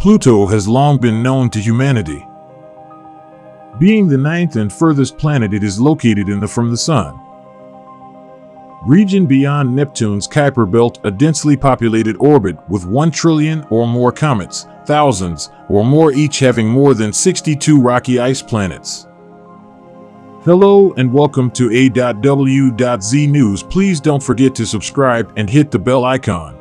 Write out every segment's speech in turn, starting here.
Pluto has long been known to humanity. Being the ninth and furthest planet, it is located from the Sun. Region beyond Neptune's Kuiper belt, a densely populated orbit with 1 trillion or more comets, thousands or more each, having more than 62 rocky ice planets. Hello and welcome to A.W.Z News. Please don't forget to subscribe and hit the bell icon.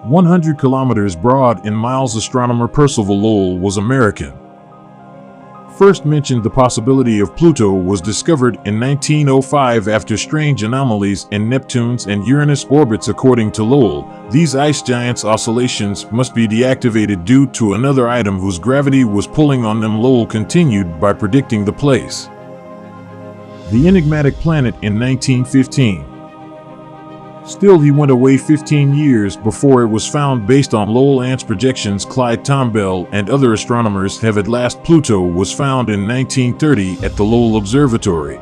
100 kilometers broad in miles. Astronomer Percival Lowell was American. First mentioned the possibility of Pluto was discovered in 1905 after strange anomalies in Neptune's and Uranus orbits. According to Lowell, these ice giants' oscillations must be deactivated due to another item whose gravity was pulling on them. Lowell continued by predicting the place the enigmatic planet in 1915. Still, he went away 15 years before it was found. Based on Lowell's projections, Clyde Tombaugh and other astronomers have at last. Pluto was found in 1930 at the Lowell Observatory.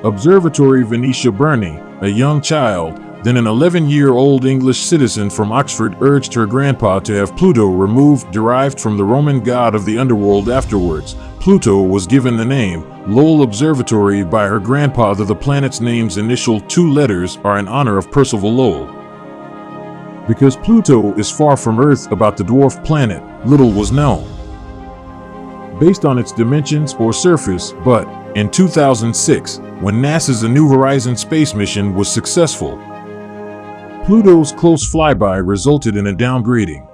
Observatory Venetia Burney, a young child, then an 11-year-old English citizen from Oxford, urged her grandpa to have Pluto removed, derived from the Roman god of the underworld. Afterwards, Pluto was given the name Lowell Observatory by her grandpa. The planet's name's initial 2 letters are in honor of Percival Lowell. Because Pluto is far from Earth, about the dwarf planet, little was known based on its dimensions or surface, but in 2006, when NASA's A New Horizons space mission was successful, Pluto's close flyby resulted in a downgrading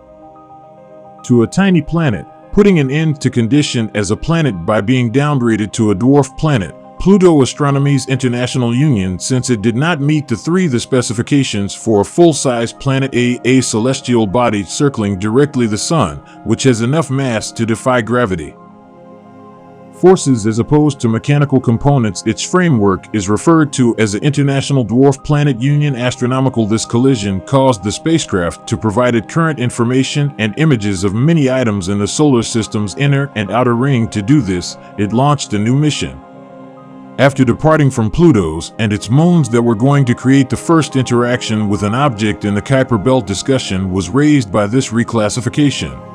to a tiny planet, putting an end to condition as a planet by being downgraded to a dwarf planet. Pluto Astronomy's International Union, since it did not meet the specifications for a full-size planet, a celestial body circling directly the Sun, which has enough mass to defy gravity forces as opposed to mechanical components. Its framework is referred to as the International Dwarf Planet Union Astronomical. This collision caused the spacecraft to provide current information and images of many items in the solar system's inner and outer ring. To do this, it launched a new mission after departing from Pluto's and its moons that were going to create the first interaction with an object in the Kuiper belt. Discussion was raised by this reclassification.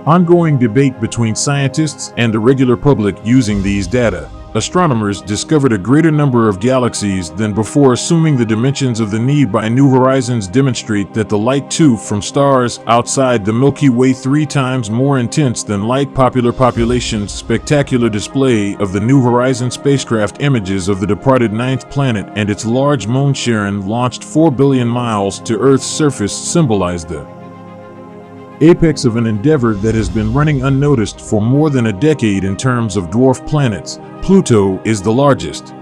Ongoing debate between scientists and the regular public using these data. Astronomers discovered a greater number of galaxies than before, assuming the dimensions of the need by New Horizons demonstrate that the light from stars outside the Milky Way 3 times more intense than light. Popular population's spectacular display of the New Horizons spacecraft images of the departed 9th planet and its large moon Charon, launched 4 billion miles to Earth's surface, symbolized the apex of an endeavor that has been running unnoticed for more than a decade. In terms of dwarf planets, Pluto is the largest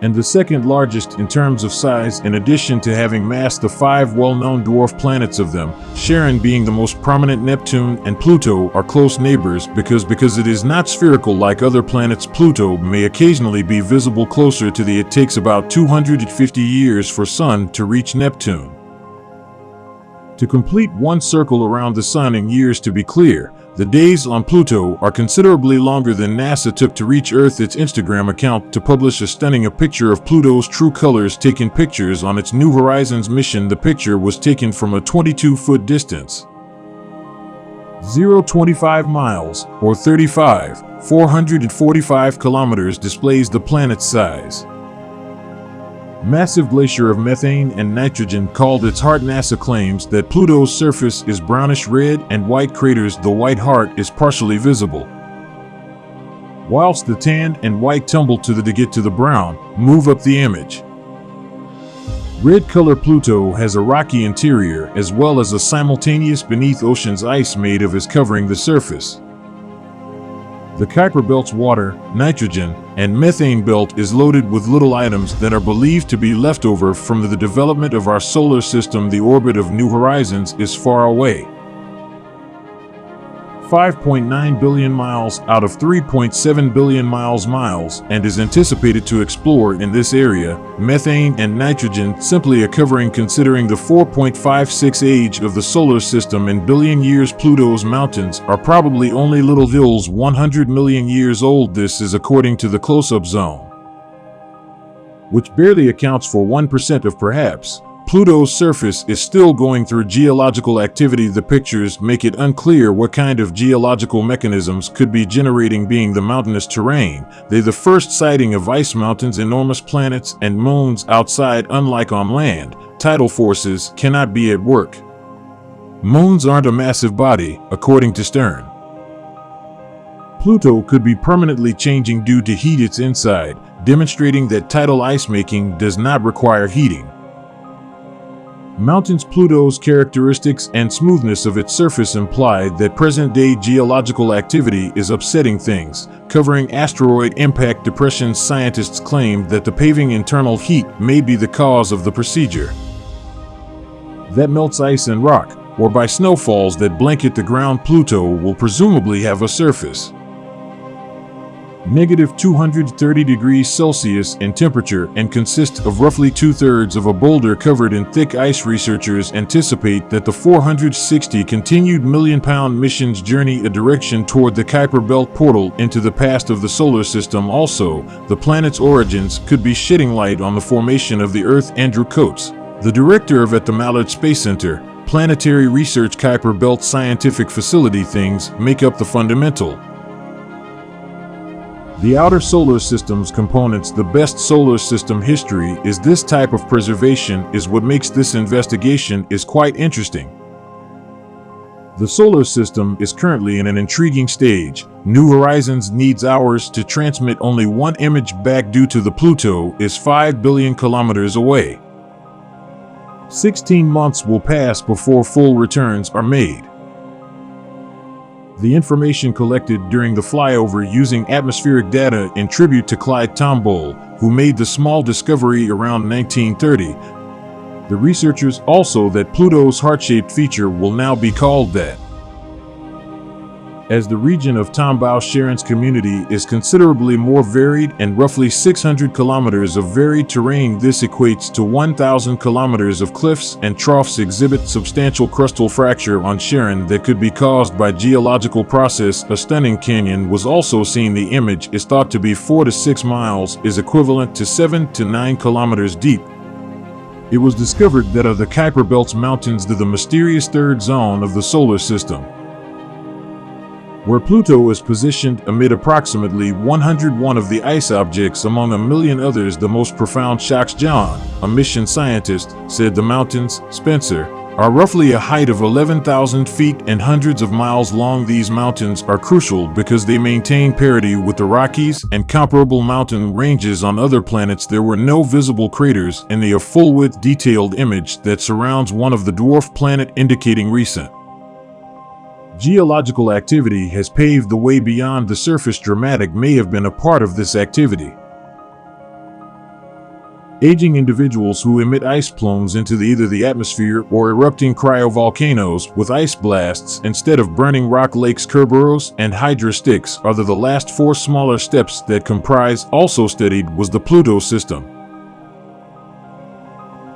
and the second largest in terms of size, in addition to having mass. The 5 well-known dwarf planets of them, Charon being the most prominent. Neptune and Pluto are close neighbors because it is not spherical like other planets. Pluto may occasionally be visible closer to it takes about 250 years for Sun to reach Neptune. To complete one circle around the Sun in years. To be clear, the days on Pluto are considerably longer than NASA took to reach Earth. Its Instagram account to publish a stunning picture of Pluto's true colors, taking pictures on its New Horizons mission. The picture was taken from a 22-foot distance. 0.25 miles, or 445 kilometers, displays the planet's size. Massive glacier of methane and nitrogen called its heart. NASA claims that Pluto's surface is brownish red and white craters. The white heart is partially visible, whilst the tan and white tumble to get to the brown, move up the image. Red color. Pluto has a rocky interior as well as a simultaneous beneath ocean's ice made of is covering the surface. The Kuiper belt's water, nitrogen, and methane belt is loaded with little items that are believed to be leftover from the development of our solar system. The orbit of New Horizons is far away, 5.9 billion miles out of 3.7 billion miles, and is anticipated to explore in this area. Methane and nitrogen simply are covering, considering the 4.56 age of the solar system in billion years. Pluto's mountains are probably only little hills 100 million years old. This is according to the close-up zone, which barely accounts for 1% of perhaps Pluto's surface is still going through geological activity. The pictures make it unclear what kind of geological mechanisms could be generating being the mountainous terrain. They're the first sighting of ice mountains, enormous planets, and moons outside. Unlike on land, tidal forces cannot be at work. Moons aren't a massive body, according to Stern. Pluto could be permanently changing due to heat its inside, demonstrating that tidal ice making does not require heating. Mountains. Pluto's characteristics and smoothness of its surface imply that present-day geological activity is upsetting things. Covering asteroid impact depressions, scientists claim that the paving internal heat may be the cause of the procedure. That melts ice and rock, or by snowfalls that blanket the ground. Pluto will presumably have a surface -230 degrees Celsius in temperature and consists of roughly 2/3 of a boulder covered in thick ice. Researchers anticipate that the 460 continued million-pound mission's journey a direction toward the Kuiper belt portal into the past of the solar system. Also, the planet's origins could be shedding light on the formation of the Earth. Andrew Coates, the director of at the Mallard Space Center, Planetary Research Kuiper Belt Scientific Facility. Things make up the fundamental. The outer solar system's components. The best solar system history is this type of preservation is what makes this investigation is quite interesting. The solar system is currently in an intriguing stage. New Horizons needs hours to transmit only one image back due to the Pluto is 5 billion kilometers away. 16 months will pass before full returns are made. The information collected during the flyover using atmospheric data in tribute to Clyde Tombaugh, who made the small discovery around 1930. The researchers also that Pluto's heart-shaped feature will now be called that. As the region of Tombaugh Sharon's community is considerably more varied and roughly 600 kilometers of varied terrain, this equates to 1,000 kilometers of cliffs and troughs exhibit substantial crustal fracture on Sharon that could be caused by geological process. A stunning canyon was also seen. The image is thought to be 4 to 6 miles, is equivalent to 7 to 9 kilometers deep. It was discovered that of the Kuiper Belt's mountains, the mysterious third zone of the solar system, where Pluto is positioned amid approximately 101 of the ice objects among a million others. The most profound shocks. John, a mission scientist, said the mountains, Spencer, are roughly a height of 11,000 feet and hundreds of miles long. These mountains are crucial because they maintain parity with the Rockies and comparable mountain ranges on other planets. There were no visible craters in the full-width detailed image that surrounds one of the dwarf planet, indicating recent geological activity has paved the way beyond the surface. Dramatic may have been a part of this activity. Aging individuals who emit ice plumes into either the atmosphere or erupting cryovolcanoes with ice blasts instead of burning rock lakes. Kerberos and Hydra sticks are the last 4 smaller steps that comprise. Also studied was the Pluto system.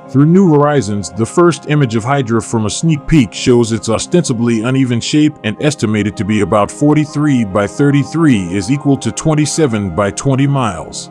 Through New Horizons, the first image of Hydra from a sneak peek shows its ostensibly uneven shape and estimated to be about 43 by 33 is equal to 27 by 20 miles.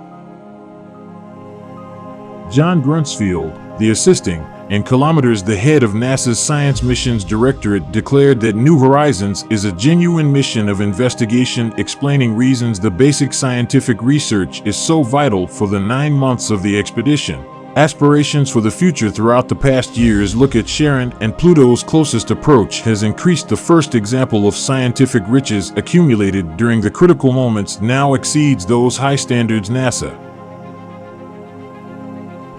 John Grunsfield, the assisting, in kilometers the head of NASA's Science Missions Directorate, declared that New Horizons is a genuine mission of investigation, explaining reasons the basic scientific research is so vital for the 9 months of the expedition. Aspirations for the future. Throughout the past years, look at Sharon and Pluto's closest approach has increased. The first example of scientific riches accumulated during the critical moments now exceeds those high standards. NASA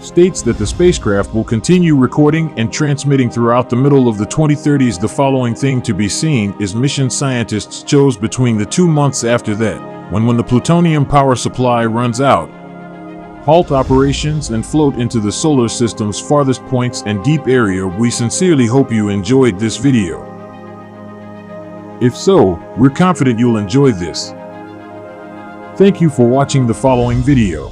states that the spacecraft will continue recording and transmitting throughout the middle of the 2030s. The following thing to be seen is mission scientists chose between the 2 months after that, when the plutonium power supply runs out, halt operations and float into the solar system's farthest points and deep area. We sincerely hope you enjoyed this video. If so, we're confident you'll enjoy this. Thank you for watching the following video.